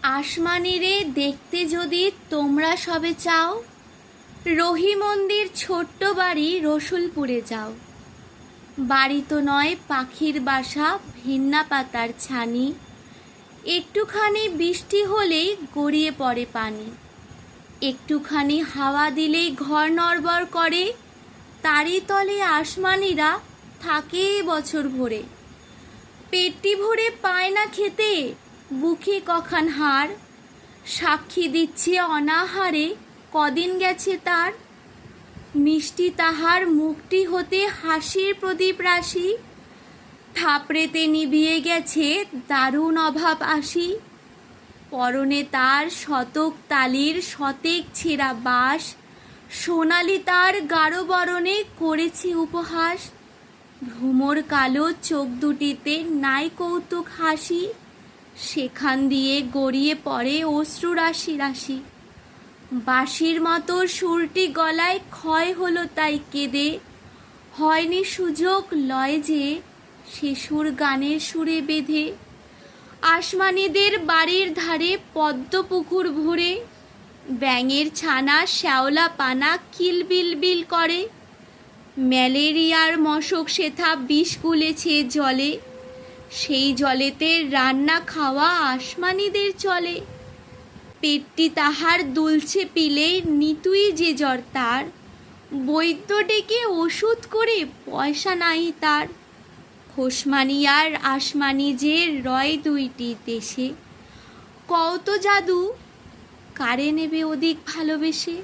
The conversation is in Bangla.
আসমানিরে দেখতে যদি তোমরা সবে চাও, রহি মন্দির ছোট্ট বাড়ি রসুলপুরে যাও। বাড়ি তো নয় পাখির বাসা, ভিন্না পাতার ছানি, একটুখানি বৃষ্টি হলেই গড়িয়ে পড়ে পানি। একটুখানি হাওয়া দিলেই ঘর নড়বড় করে, তারই তলে আসমানিরা থাকে বছর ভরে। পেটটি ভরে পায় না খেতে, বুকে কখান হাড়, সাক্ষী দিচ্ছে অনাহারে কদিন গেছে তার। মিষ্টি তাহার মুখটি হতে হাসির প্রদীপ রাশি, থাপড়েতে নিভিয়ে গেছে দারুণ অভাব আসি। পরনে তার শতক তালির শতেক ছেঁড়া বাস, সোনালি তার গাঢ় বরণে করেছে উপহাস। ভ্রমর কালো চোখ দুটিতে নাই কৌতুক হাসি, সেখান দিয়ে গড়িয়ে পড়ে অশ্রু রাশি রাশি। বাঁশির মতো সুরটি গলায় ক্ষয় হলো তাই কেঁদে, হয়নি সুযোগ লয় যে সে সুর গানের সুরে বেঁধে। আসমানিদের বাড়ির ধারে পদ্ম পুকুর ভরে, ব্যাঙের ছানা শ্যাওলা পানা কিলবিল বিল করে। ম্যালেরিয়ার মশক সেথা বিষ গুলেছে জলে, সেই জলেতে রান্না খাওয়া আসমানিদের চলে। পেটটি তাহার দুলছে পিলে নিতুই যে জ্বর তার, বৈদ্য ডেকে ওষুধ করে পয়সা নাই তার। খোসমানি আর আসমানি যে রয় দুইটি দেশে, কত জাদু কারে নেবে অধিক ভালোবেসে।